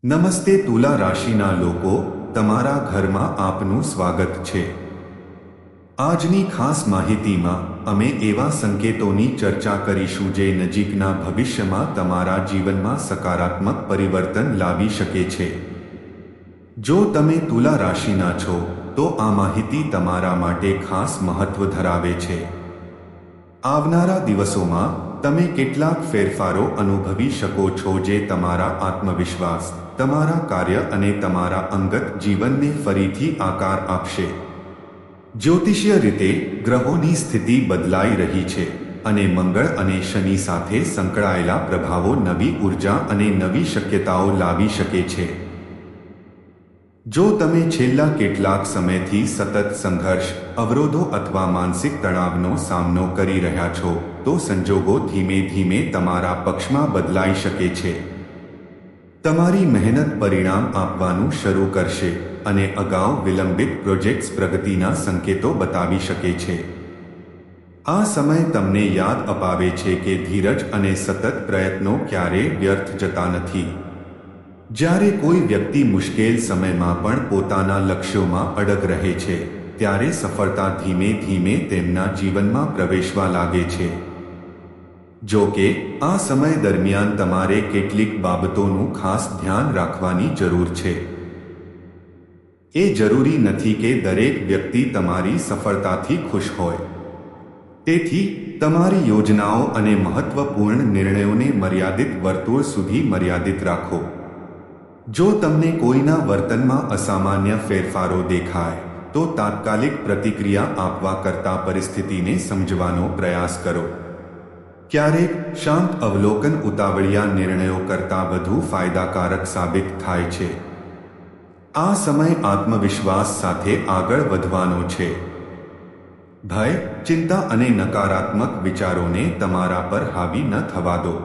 નમસ્તે તુલા રાશિના લોકો, તમારા ઘરમાં આપનું સ્વાગત છે। આજની ખાસ માહિતીમાં અમે એવા સંકેતોની ચર્ચા કરીશું જે નજીકના ભવિષ્યમાં તમારા જીવનમાં સકારાત્મક પરિવર્તન લાવી શકે છે। જો તમે તુલા રાશિના છો તો આ માહિતી તમારા માટે ખાસ મહત્વ ધરાવે છે। આવનારા દિવસોમાં તમે કેટલાક ફેરફારો અનુભવી શકો છો જે તમારા આત્મવિશ્વાસ, તમારા કાર્ય અને તમારા અંગત જીવનને ફરીથી આકાર આપશે। જ્યોતિષીય રીતે ગ્રહોની સ્થિતિ બદલાઈ રહી છે અને મંગળ અને શનિ સાથે સંકળાયેલા પ્રભાવો નવી ઉર્જા અને નવી શક્યતાઓ લાવી શકે છે। જો તમે છેલ્લા કેટલાક સમયથી સતત સંઘર્ષ, અવરોધો અથવા માનસિક તણાવનો સામનો કરી રહ્યા છો તો સંજોગો ધીમે ધીમે તમારા પક્ષમાં બદલાઈ શકે છે। તમારી મહેનત પરિણામ આપવાનું શરૂ કરશે અને અગાઉ વિલંબિત પ્રોજેક્ટ્સ પ્રગતિના સંકેતો બતાવી શકે છે। આ સમય તમને યાદ અપાવે છે કે ધીરજ અને સતત પ્રયત્નો ક્યારેય વ્યર્થ જતા નથી। જ્યારે કોઈ વ્યક્તિ મુશ્કેલ સમયમાં પણ પોતાના લક્ષ્યોમાં અડગ રહે છે ત્યારે સફળતા ધીમે ધીમે તેમના જીવનમાં પ્રવેશવા લાગે છે। જો કે આ સમય દરમિયાન તમારે કેટલીક બાબતોનું ખાસ ધ્યાન રાખવાની જરૂર છે। એ જરૂરી નથી કે દરેક વ્યક્તિ તમારી સફળતાથી ખુશ હોય। તેથી તમારી યોજનાઓ અને મહત્વપૂર્ણ નિર્ણયોને મર્યાદિત વર્તુળ સુધી મર્યાદિત રાખો। જો તમને કોઈના વર્તનમાં અસામાન્ય ફેરફારો દેખાય તો તાત્કાલિક પ્રતિક્રિયા આપવા કરતાં પરિસ્થિતિને સમજવાનો પ્રયાસ કરો। ક્યારેક શાંત અવલોકન ઉતાવળિયા નિર્ણયો કરતાં વધુ ફાયદાકારક સાબિત થાય છે। આ સમય આત્મવિશ્વાસ સાથે આગળ વધવાનો છે। ભય, ચિંતા અને નકારાત્મક વિચારોને તમારા પર હાવી ન થવા દો।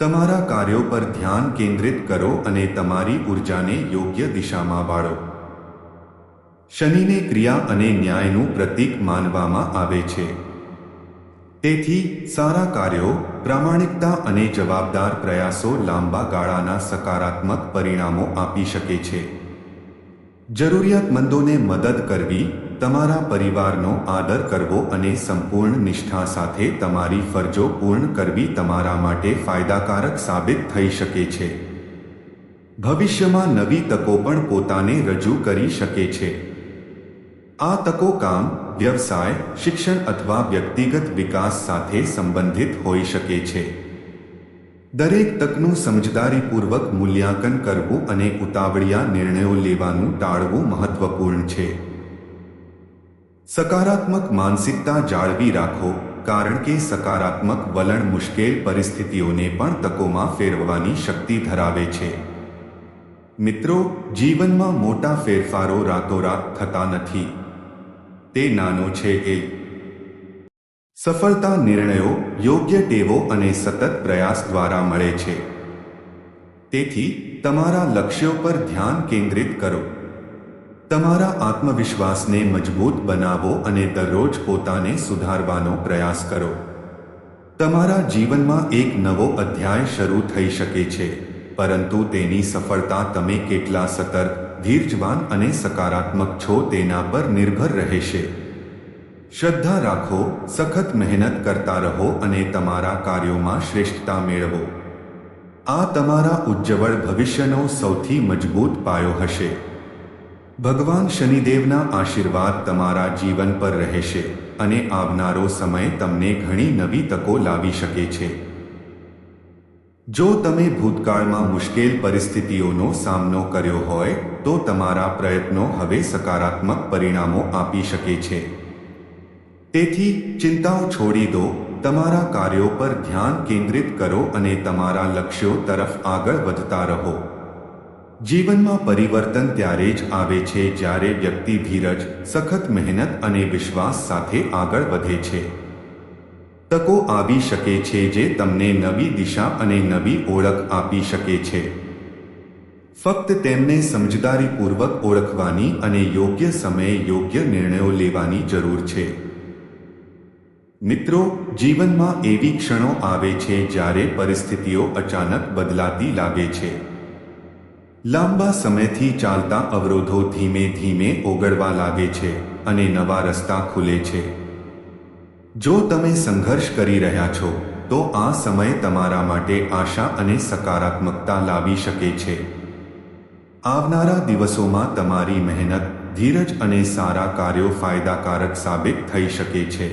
તમારા કાર્યો પર ધ્યાન કેન્દ્રિત કરો અને તમારી ઉર્જાને યોગ્ય દિશામાં વાળો। શનિને ક્રિયા અને ન્યાયનું પ્રતીક માનવામાં આવે છે। તેથી સારા કાર્યો, પ્રામાણિકતા અને જવાબદાર પ્રયાસો લાંબા ગાળાના સકારાત્મક પરિણામો આપી શકે છે। જરૂરિયાતમંદોને મદદ કરવી, તમારા પરિવારનો આદર કરવો અને સંપૂર્ણ નિષ્ઠા સાથે તમારી ફરજો પૂર્ણ કરવી તમારા માટે ફાયદાકારક સાબિત થઈ શકે છે। ભવિષ્યમાં નવી તકો પણ પોતાને રજૂ કરી શકે છે। આ તકો કામ, વ્યવસાય, શિક્ષણ અથવા વ્યક્તિગત વિકાસ સાથે સંબંધિત હોઈ શકે છે। દરેક તકનું સમજદારીપૂર્વક મૂલ્યાંકન કરવું અને ઉતાવળિયા નિર્ણયો લેવાનું ટાળવું મહત્વપૂર્ણ છે। સકારાત્મક માનસિકતા જાળવી રાખો કારણ કે સકારાત્મક વલણ મુશ્કેલ પરિસ્થિતિઓને પણ તકોમાં ફેરવવાની શક્તિ ધરાવે છે। મિત્રો, જીવનમાં મોટા ફેરફારો રાતોરાત થતા નથી। તે નાનો છે એ સફળતા નિર્ણયો, યોગ્ય ટેવો અને સતત પ્રયાસ દ્વારા મળે છે। તેથી તમારા લક્ષ્યો પર ધ્યાન કેન્દ્રિત કરો, તમારા આત્મવિશ્વાસને મજબૂત બનાવો અને દરરોજ પોતાને સુધારવાનો પ્રયાસ કરો। તમારા જીવનમાં એક નવો અધ્યાય શરૂ થઈ શકે છે, પરંતુ તેની સફળતા તમે કેટલા સતર્ક, ધીરજવાન અને સકારાત્મક છો તેના પર નિર્ભર રહેશે। શ્રદ્ધા રાખો, સખત મહેનત કરતા રહો અને તમારા કાર્યોમાં શ્રેષ્ઠતા મેળવો। આ તમારા ઉજ્જવળ ભવિષ્યનો સૌથી મજબૂત પાયો હશે। ભગવાન શનિદેવના આશીર્વાદ તમારા જીવન પર રહેશે અને આવનારો સમય તમને ઘણી નવી તકો લાવી શકે છે। જો તમે ભૂતકાળમાં મુશ્કેલ પરિસ્થિતિઓનો સામનો કર્યો હોય તો તમારા પ્રયત્નો હવે સકારાત્મક પરિણામો આપી શકે છે। તેથી ચિંતાઓ છોડી દો, તમારા કાર્યો પર ધ્યાન કેન્દ્રિત કરો અને તમારા લક્ષ્યો તરફ આગળ વધતા રહો। જીવનમાં પરિવર્તન ત્યારે જ આવે છે જ્યારે વ્યક્તિ ધીરજ, સખત મહેનત અને વિશ્વાસ સાથે આગળ વધે છે। તકો આવી શકે છે જે તમને નવી દિશા અને નવી ઓળખ આપી શકે છે। ફક્ત તેમને સમજદારીપૂર્વક ઓળખવાની અને યોગ્ય સમયે યોગ્ય નિર્ણયો લેવાની જરૂર છે। મિત્રો, જીવનમાં એવી ક્ષણો આવે છે જ્યારે પરિસ્થિતિઓ અચાનક બદલાતી લાગે છે। લાંબા સમયથી ચાલતા અવરોધો ધીમે ધીમે ઓગળવા લાગે છે અને નવા રસ્તા ખુલે છે. જો તમે સંઘર્ષ કરી રહ્યા છો તો આ સમય તમારા માટે આશા અને સકારાત્મકતા લાવી શકે છે. આવનારા દિવસોમાં તમારી મહેનત, ધીરજ અને સારા કાર્યો ફાયદાકારક સાબિત થઈ શકે છે.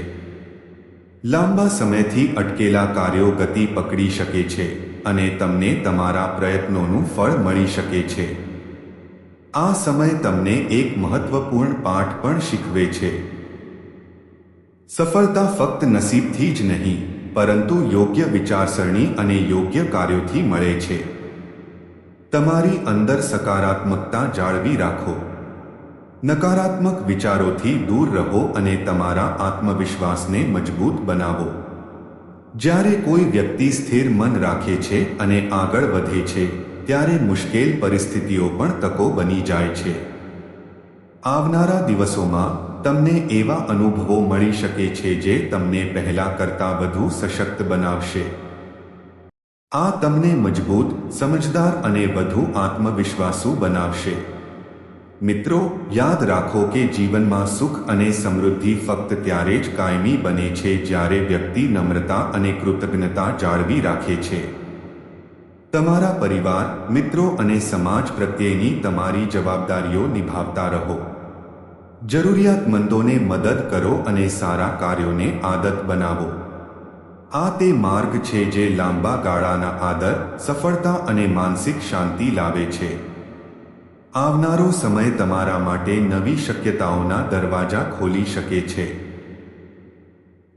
લાંબા સમયથી અટકેલા કાર્યો ગતિ પકડી શકે છે અને તમને તમારા પ્રયત્નોનું ફળ મળી શકે છે. આ સમય તમને એક મહત્વપૂર્ણ પાઠ પણ શીખવે છે. સફળતા ફક્ત નસીબથી જ નહીં, પરંતુ યોગ્ય વિચારસરણી અને યોગ્ય કાર્યોથી મળે છે. તમારી અંદર સકારાત્મકતા જાળવી રાખો. નકારાત્મક વિચારોથી દૂર રહો અને તમારા આત્મવિશ્વાસને મજબૂત બનાવો. જ્યારે કોઈ વ્યક્તિ સ્થિર મન રાખે છે અને આગળ વધે છે, ત્યારે મુશ્કેલ પરિસ્થિતિઓ પણ તકો બની જાય છે. આવનારા દિવસોમાં તમને એવા અનુભવો મળી શકે છે જે તમને પહેલા કરતાં વધુ સશક્ત બનાવશે. આ તમને મજબૂત, સમજદાર અને વધુ આત્મવિશ્વાસુ બનાવશે. મિત્રો, યાદ રાખો કે જીવનમાં સુખ અને સમૃદ્ધિ ફક્ત ત્યારે જ કાયમી બને છે જ્યારે વ્યક્તિ નમ્રતા અને કૃતજ્ઞતા જાળવી રાખે છે. તમારા પરિવાર, મિત્રો અને સમાજ પ્રત્યેની તમારી જવાબદારીઓ નિભાવતા રહો. જરૂરિયાતમંદોને મદદ કરો અને સારા કાર્યોને આદત બનાવો. આ તે માર્ગ છે જે લાંબા ગાળાના આદર, સફળતા અને માનસિક શાંતિ લાવે છે. આવનારો સમય તમારા માટે નવી શક્યતાઓના દરવાજા ખોલી શકે છે.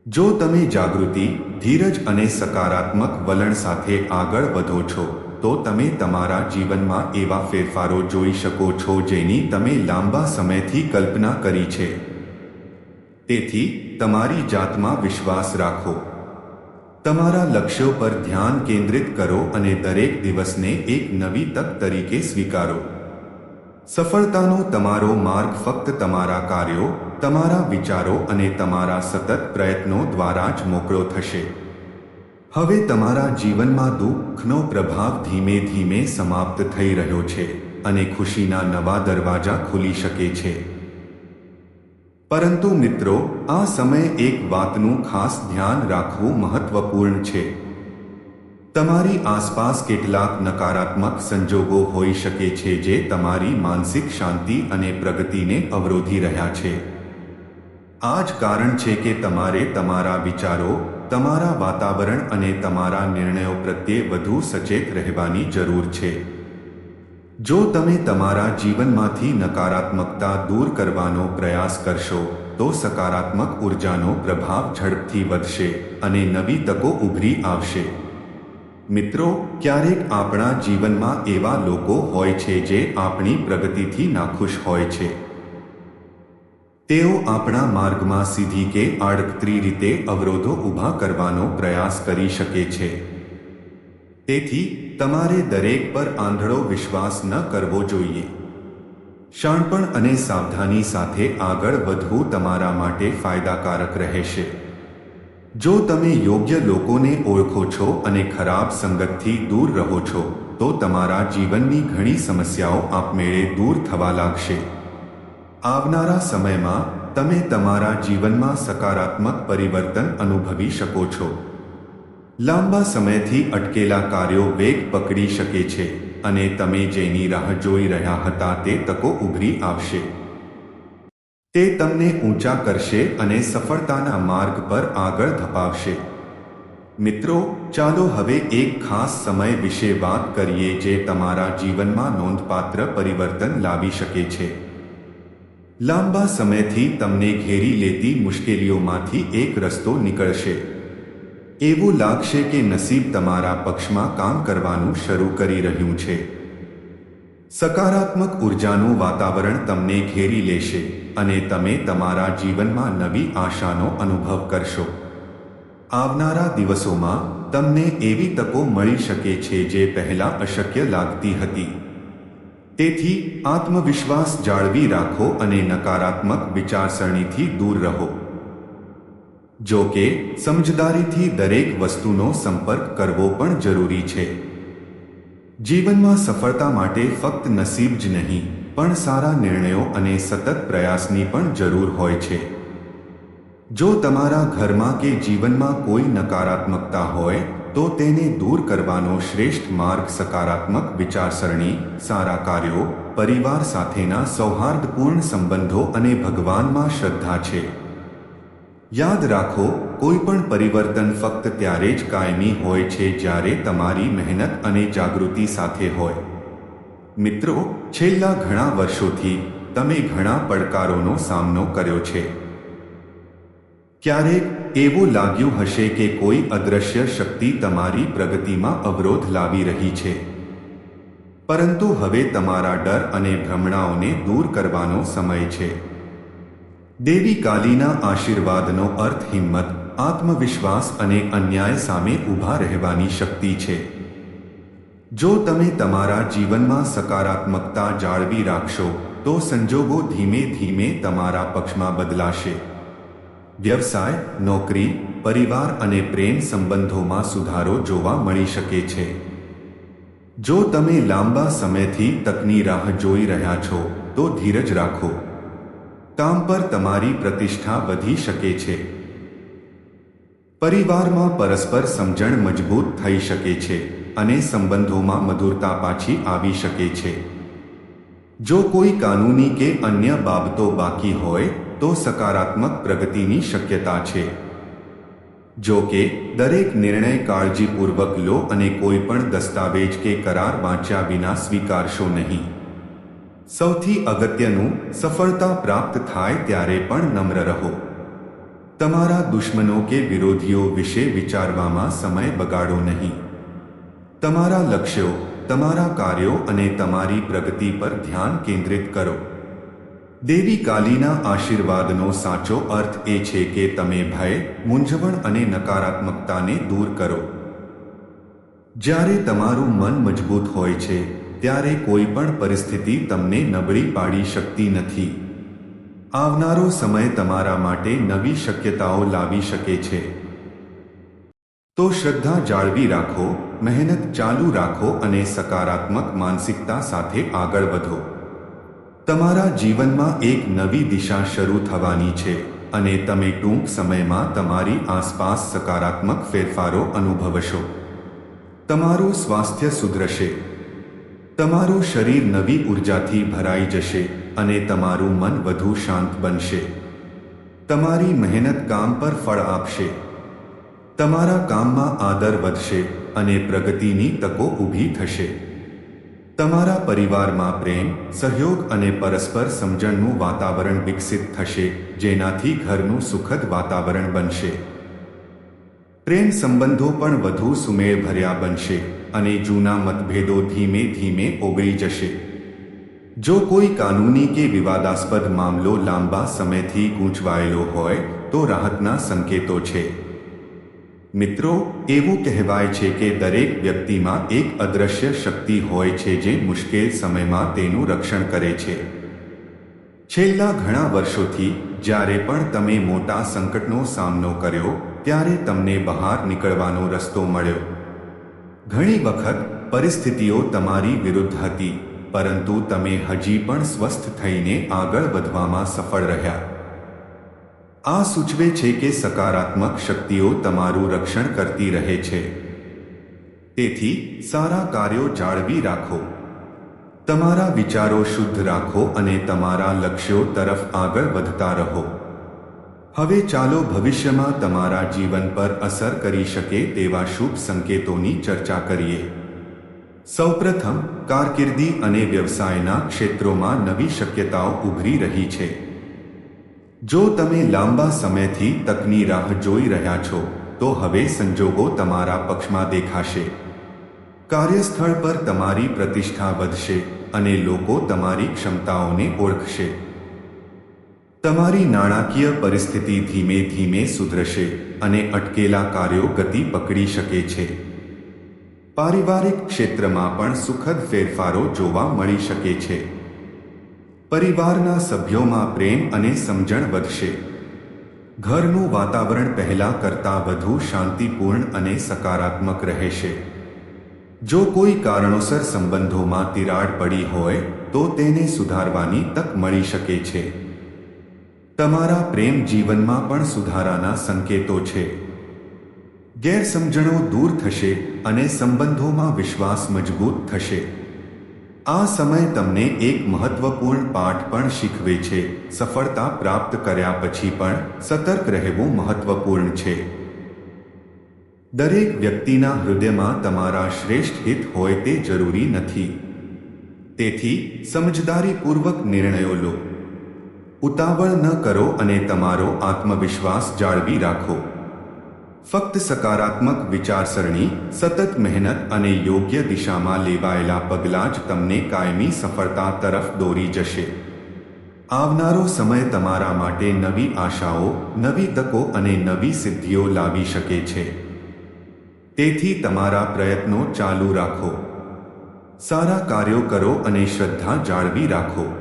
જો તમે જાગૃતિ, ધીરજ અને સકારાત્મક વલણ સાથે આગળ વધો છો, તો તમે તમારા જીવનમાં એવા ફેરફારો જોઈ શકો છો જેની તમે લાંબા સમયથી કલ્પના કરી છે. તેથી તમારી જાતમાં વિશ્વાસ રાખો. તમારા લક્ષ્યો પર ધ્યાન કેન્દ્રિત કરો અને દરેક દિવસને એક નવી તક તરીકે સ્વીકારો. સફળતાનો તમારો માર્ગ ફક્ત તમારા કાર્યો, તમારા વિચારો અને તમારા સતત પ્રયત્નો દ્વારા જ મોકળો થશે. હવે તમારા જીવનમાં દુઃખનો પ્રભાવ ધીમે ધીમે સમાપ્ત થઈ રહ્યો છે અને ખુશીના નવા દરવાજા ખુલી શકે છે. પરંતુ મિત્રો, આ સમયે એક વાતનું ખાસ ધ્યાન રાખવું મહત્વપૂર્ણ છે. તમારી આસપાસ કેટલાક નકારાત્મક સંજોગો હોઈ શકે છે જે તમારી માનસિક શાંતિ અને પ્રગતિને અવરોધી રહ્યા છે. આ જ કારણ છે કે તમારે તમારા વિચારો, તમારા વાતાવરણ અને તમારા નિર્ણયો પ્રત્યે વધુ સચેત રહેવાની જરૂર છે. જો તમે તમારા જીવનમાંથી નકારાત્મકતા દૂર કરવાનો પ્રયાસ કરશો, તો સકારાત્મક ઉર્જાનો પ્રભાવ ઝડપથી વધશે અને નવી તકો ઉભરી આવશે. મિત્રો, ક્યારેક આપણા જીવનમાં એવા લોકો હોય છે જે આપણી પ્રગતિથી નાખુશ હોય છે. તેઓ આપણા માર્ગમાં સીધી કે આડકતરી રીતે અવરોધો ઊભા કરવાનો પ્રયાસ કરી શકે છે. તેથી તમારે દરેક પર આંધળો વિશ્વાસ ન કરવો જોઈએ. શાણપણ અને સાવધાની સાથે આગળ વધવું તમારા માટે ફાયદાકારક રહેશે. જો તમે યોગ્ય લોકોને ઓળખો છો અને ખરાબ સંગતથી દૂર રહો છો, તો તમારા જીવનની ઘણી સમસ્યાઓ આપમેળે દૂર થવા લાગશે. આવનારા સમયમાં તમે તમારા જીવનમાં સકારાત્મક પરિવર્તન અનુભવી શકો છો. લાંબા સમયથી અટકેલા કાર્યો વેગ પકડી શકે છે અને તમે જેની રાહ જોઈ રહ્યા હતા તે તકો ઉભરી આવશે. તે તમને ઊંચા કરશે અને સફળતાના માર્ગ પર આગળ ધપાવશે. મિત્રો, ચાલો હવે એક ખાસ સમય વિશે વાત કરીએ જે તમારા જીવનમાં નોંધપાત્ર પરિવર્તન લાવી શકે છે. લાંબા સમયથી તમને ઘેરી લેતી મુશ્કેલીઓમાંથી એક રસ્તો નીકળશે. એવું લાગશે કે નસીબ તમારા પક્ષમાં કામ કરવાનું શરૂ કરી રહ્યું છે. સકારાત્મક ઉર્જાનું વાતાવરણ તમને ઘેરી લેશે અને તમે તમારા જીવનમાં નવી આશાનો અનુભવ કરશો. આવનારા દિવસોમાં તમને એવી તકો મળી શકે છે જે પહેલા અશક્ય લાગતી હતી. તેથી આત્મવિશ્વાસ જાળવી રાખો અને નકારાત્મક વિચારસરણીથી દૂર રહો. જો કે સમજદારીથી દરેક વસ્તુનો સંપર્ક કરવો પણ જરૂરી છે. જીવનમાં સફળતા માટે ફક્ત નસીબ જ નહીં પણ સારા નિર્ણયો અને સતત પ્રયાસની પણ જરૂર હોય છે. જો તમારા ઘરમાં કે જીવનમાં કોઈ નકારાત્મકતા હોય તો તેને દૂર કરવાનો શ્રેષ્ઠ માર્ગ સકારાત્મક વિચારસરણી, સારા કાર્યો, પરિવાર સાથેના સૌહાર્દપૂર્ણ સંબંધો અને ભગવાનમાં શ્રદ્ધા છે. યાદ રાખો, કોઈ પણ પરિવર્તન ફક્ત ત્યારે જ કાયમી હોય છે જ્યારે તમારી મહેનત અને જાગૃતિ સાથે હોય. મિત્રો, છેલ્લા ઘણા વર્ષોથી તમે ઘણા પડકારોનો સામનો કર્યો છે. ક્યારેક એવું લાગ્યું હશે કે કોઈ અદૃશ્ય શક્તિ તમારી પ્રગતિમાં અવરોધ લાવી રહી છે. પરંતુ હવે તમારા ડર અને ભ્રમણાઓને દૂર કરવાનો સમય છે. દેવી કાલીના આશીર્વાદનો અર્થ હિંમત, આત્મવિશ્વાસ અને અન્યાય સામે ઊભા રહેવાની શક્તિ છે. જો તમે તમારા જીવનમાં સકારાત્મકતા જાળવી રાખશો તો સંજોગો ધીમે ધીમે તમારા પક્ષમાં બદલાશે. વ્યવસાય, નોકરી, પરિવાર અને પ્રેમ સંબંધોમાં સુધારો જોવા મળી શકે છે. જો તમે લાંબા સમયથી તકની રાહ જોઈ રહ્યા છો તો ધીરજ રાખો. કામ પર તમારી પ્રતિષ્ઠા વધી શકે છે. પરિવારમાં પરસ્પર સમજણ મજબૂત થઈ શકે છે અને સંબંધોમાં મધુરતા પાછી આવી શકે છે. જો કોઈ કાનૂની કે અન્ય બાબતો બાકી હોય તો સકારાત્મક પ્રગતિની શક્યતા છે. જો કે દરેક નિર્ણય કાળજીપૂર્વક લો અને કોઈ પણ દસ્તાવેજ કે કરાર વાંચ્યા વિના સ્વીકારશો નહીં. સૌથી અગત્યનું, સફળતા પ્રાપ્ત થાય ત્યારે પણ નમ્ર રહો. તમારા દુશ્મનો કે વિરોધીઓ વિશે વિચારવામાં સમય બગાડો નહીં. તમારા લક્ષ્યો, તમારા કાર્યો અને તમારી પ્રગતિ પર ધ્યાન કેન્દ્રિત કરો. દેવી કાલીના આશીર્વાદનો સાચો અર્થ એ છે કે તમે ભય, મૂંઝવણ અને નકારાત્મકતાને દૂર કરો. જ્યારે તમારું મન મજબૂત હોય છે ત્યારે કોઈ પણ પરિસ્થિતિ તમને નબળી પાડી શકતી નથી. આવનારો સમય તમારા માટે નવી શક્યતાઓ લાવી શકે છે. તો શ્રદ્ધા જાળવી રાખો, મહેનત ચાલુ રાખો અને સકારાત્મક માનસિકતા સાથે આગળ વધો. તમારા જીવનમાં એક નવી દિશા શરૂ થવાની છે અને તમે ટૂંક સમયમાં તમારી આસપાસ સકારાત્મક ફેરફારો અનુભવશો. તમારું સ્વાસ્થ્ય સુધરશે, તમારું શરીર નવી ઉર્જાથી ભરાઈ જશે અને તમારું મન વધુ શાંત બનશે. તમારી મહેનત કામ પર ફળ આપશે. તમારા કામમાં આદર વધશે અને પ્રગતિની તકો ઊભી થશે. તમારા પરિવારમાં પ્રેમ, સહયોગ અને પરસ્પર સમજણનું વાતાવરણ વિકસિત થશે, જેનાથી ઘરનું સુખદ વાતાવરણ બનશે. પ્રેમ સંબંધો પણ વધુ સુમેળભર્યા બનશે અને જૂના મતભેદો ધીમે ધીમે ઓગળી જશે. જો કોઈ કાનૂની કે વિવાદાસ્પદ મામલો લાંબા સમયથી ગૂંચવાયેલો હોય તો રાહતના સંકેતો છે. મિત્રો, એવું કહેવાય છે કે દરેક વ્યક્તિમાં એક અદૃશ્ય શક્તિ હોય છે જે મુશ્કેલ સમયમાં તેનું રક્ષણ કરે છે. છેલ્લા ઘણા વર્ષોથી જ્યારે પણ તમે મોટા સંકટનો સામનો કર્યો ત્યારે તમને બહાર નીકળવાનો રસ્તો મળ્યો. ઘણી વખત પરિસ્થિતિઓ તમારી વિરુદ્ધ હતી, પરંતુ તમે હજી પણ સ્વસ્થ થઈને આગળ વધવામાં સફળ રહ્યા. આ સૂચવે છે કે સકારાત્મક શક્તિઓ તમારું રક્ષણ કરતી રહે છે. તેથી સારા કાર્યો જાળવી રાખો, તમારા વિચારો શુદ્ધ રાખો અને તમારા લક્ષ્યો તરફ આગળ વધતા રહો. હવે ચાલો ભવિષ્યમાં તમારા જીવન પર અસર કરી શકે તેવા શુભ સંકેતોની ચર્ચા કરીએ. સૌપ્રથમ, કારકિર્દી અને વ્યવસાયના ક્ષેત્રોમાં નવી શક્યતાઓ ઉભરી રહી છે. જો તમે લાંબા સમયથી તકની રાહ જોઈ રહ્યા છો તો હવે સંજોગો તમારા પક્ષમાં દેખાશે. કાર્યસ્થળ પર તમારી પ્રતિષ્ઠા વધશે અને લોકો તમારી ક્ષમતાઓને ઓળખશે. તમારી નાણાકીય પરિસ્થિતિ ધીમે ધીમે સુધરશે અને અટકેલા કાર્યો ગતિ પકડી શકે છે. પારિવારિક ક્ષેત્રમાં પણ સુખદ ફેરફારો જોવા મળી શકે છે. પરિવારના સભ્યોમાં પ્રેમ અને સમજણ વધશે. ઘરનું વાતાવરણ પહેલા કરતાં વધુ શાંતિપૂર્ણ અને સકારાત્મક રહેશે. જો કોઈ કારણોસર સંબંધોમાં તિરાડ પડી હોય તો તેને સુધારવાની તક મળી શકે છે. તમારા પ્રેમ જીવનમાં પણ સુધારાના સંકેતો છે. ગેરસમજણો દૂર થશે અને સંબંધોમાં વિશ્વાસ મજબૂત થશે. આ સમય તમને એક મહત્વપૂર્ણ પાઠ પણ શીખવે છે. સફળતા પ્રાપ્ત કર્યા પછી પણ સતર્ક રહેવું મહત્વપૂર્ણ છે. દરેક વ્યક્તિના હૃદયમાં તમારા શ્રેષ્ઠ હિત હોય તે જરૂરી નથી. તેથી સમજદારીપૂર્વક નિર્ણયો લો. ઉતાવળ ન કરો અને તમારો આત્મવિશ્વાસ જાળવી રાખો. ફક્ત સકારાત્મક વિચારસરણી, સતત મહેનત અને યોગ્ય દિશામાં લેવાયેલા પગલાં જ તમને કાયમી સફળતા તરફ દોરી જશે. આવનારો સમય તમારા માટે નવી આશાઓ, નવી તકો અને નવી સિદ્ધિઓ લાવી શકે છે. તેથી તમારા પ્રયત્નો ચાલુ રાખો. સારા કાર્યો કરો અને શ્રદ્ધા જાળવી રાખો.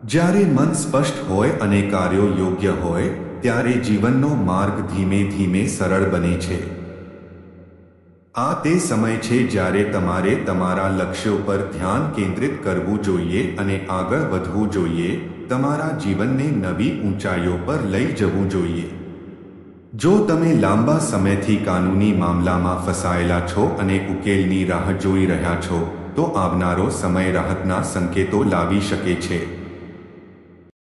જ્યારે મન સ્પષ્ટ હોય અને કાર્યો યોગ્ય હોય ત્યારે જીવનનો માર્ગ ધીમે ધીમે સરળ બને છે. આ તે સમય છે જ્યારે તમારે તમારા લક્ષ્યો પર ધ્યાન કેન્દ્રિત કરવું જોઈએ અને આગળ વધવું જોઈએ, તમારા જીવનને નવી ઊંચાઈઓ પર લઈ જવું જોઈએ. જો તમે લાંબા સમયથી કાનૂની મામલામાં ફસાયેલા છો અને ઉકેલની રાહ જોઈ રહ્યા છો, તો આવનારો સમય રાહતના સંકેતો લાવી શકે છે.